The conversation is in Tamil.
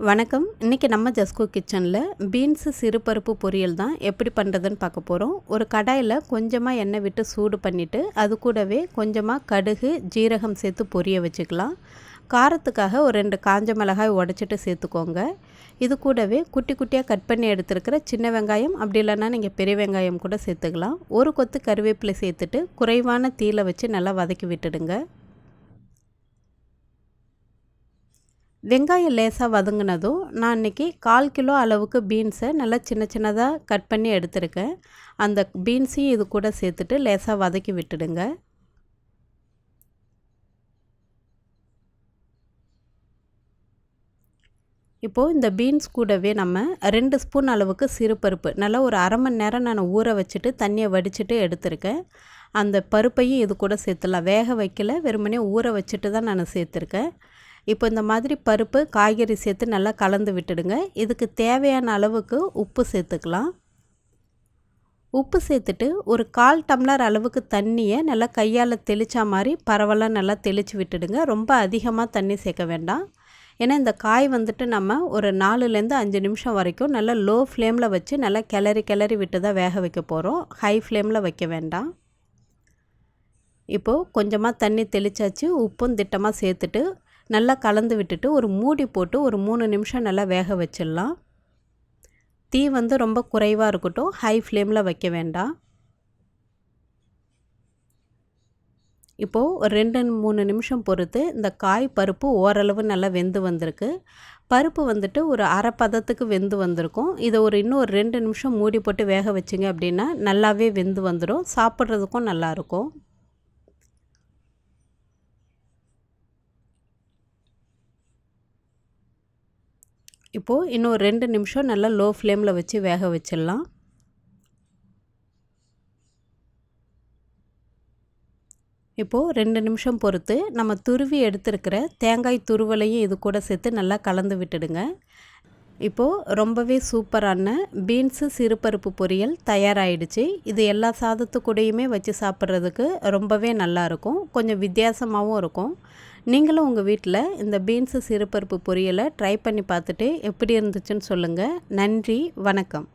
வணக்கம். இன்றைக்கி நம்ம ஜஸ்கோ கிச்சனில் பீன்ஸு சிறுபருப்பு பொரியல் தான் எப்படி பண்ணுறதுன்னு பார்க்க போகிறோம். ஒரு கடாயில் கொஞ்சமாக எண்ணெய் விட்டு சூடு பண்ணிவிட்டு அது கூடவே கொஞ்சமாக கடுகு ஜீரகம் சேர்த்து பொரிய வச்சுக்கலாம். காரத்துக்காக ஒரு 2 காஞ்ச மிளகாய் உடச்சிட்டு சேர்த்துக்கோங்க. இது கூடவே குட்டி குட்டியாக கட் பண்ணி எடுத்துருக்கிற சின்ன வெங்காயம், அப்படி இல்லைன்னா நீங்கள் பெரிய வெங்காயம் கூட சேர்த்துக்கலாம். ஒரு கொத்து கருவேப்பிலை சேர்த்துட்டு குறைவான தீயில வச்சு நல்லா வதக்கி விட்டுடுங்க. வெங்காயம் லேசாக வதங்கினதும் நான் இன்றைக்கி 1/4 கிலோ அளவுக்கு பீன்ஸை நல்லா சின்ன சின்னதாக கட் பண்ணி எடுத்துருக்கேன். அந்த பீன்ஸையும் இது கூட சேர்த்துட்டு லேசாக வதக்கி விட்டுடுங்க. இப்போது இந்த பீன்ஸ் கூடவே நம்ம 2 ஸ்பூன் அளவுக்கு சிறுபருப்பு நல்லா ஒரு அரை மணி நேரம் நான் ஊற வச்சுட்டு தண்ணியை வடிச்சிட்டு எடுத்திருக்கேன். அந்த பருப்பையும் இது கூட சேர்த்துலாம். வேக வைக்கல, வெறுமனே ஊற வச்சுட்டு தான் நான் சேர்த்துருக்கேன். இப்போ இந்த மாதிரி பருப்பு காய்கறி சேர்த்து நல்லா கலந்து விட்டுடுங்க. இதுக்கு தேவையான அளவுக்கு உப்பு சேர்த்துக்கலாம். உப்பு சேர்த்துட்டு ஒரு 1/4 டம்ளர் அளவுக்கு தண்ணியை நல்லா கையால் தெளித்தா மாதிரி பரவலாக நல்லா தெளித்து விட்டுடுங்க. ரொம்ப அதிகமாக தண்ணி சேர்க்க வேண்டாம். ஏன்னா இந்த காய் வந்துட்டு நம்ம ஒரு 4லேருந்து 5 நிமிஷம் வரைக்கும் நல்லா லோ ஃப்ளேமில் வச்சு நல்லா கிளறி விட்டு தான் வேக வைக்க போகிறோம். ஹை ஃப்ளேமில் வைக்க வேண்டாம். இப்போது கொஞ்சமாக தண்ணி தெளித்தாச்சு. உப்பும் திட்டமாக சேர்த்துட்டு நல்லா கலந்து விட்டுட்டு ஒரு மூடி போட்டு ஒரு 3 நிமிஷம் நல்லா வேக வச்சிடலாம். தீ வந்து ரொம்ப குறைவாக இருக்கட்டும், ஹை ஃப்ளேமில் வைக்க வேண்டாம். இப்போது ஒரு 2-3 நிமிஷம் பொறுத்து இந்த காய் பருப்பு ஓரளவு நல்லா வெந்து வந்திருக்கு. பருப்பு வந்துட்டு ஒரு அரை பதத்துக்கு வெந்து வந்திருக்கும். இதை இன்னும் ஒரு 2 நிமிஷம் மூடி போட்டு வேக வச்சிங்க அப்படின்னா நல்லாவே வெந்து வந்துடும். சாப்பிட்றதுக்கும் நல்லாயிருக்கும். இப்போது இன்னும் 2 நிமிஷம் நல்லா லோ ஃப்ளேமில் வச்சு வேக வச்சிடலாம். இப்போது 2 நிமிஷம் பொறுத்து நம்ம துருவி எடுத்துருக்கிற தேங்காய் துருவலையும் இது கூட சேர்த்து நல்லா கலந்து விட்டுடுங்க. இப்போது ரொம்பவே சூப்பரான பீன்ஸு சிறுபருப்பு பொரியல் தயாராகிடுச்சு. இது எல்லா சாதத்து கூடயுமே வச்சு சாப்பிட்றதுக்கு ரொம்பவே நல்லாயிருக்கும். கொஞ்சம் வித்தியாசமாகவும் இருக்கும். நீங்களும் உங்கள் வீட்டில் இந்த பீன்ஸு சிறுபருப்பு பொரியலை ட்ரை பண்ணி பார்த்துட்டு எப்படி இருந்துச்சுன்னு சொல்லுங்கள். நன்றி, வணக்கம்.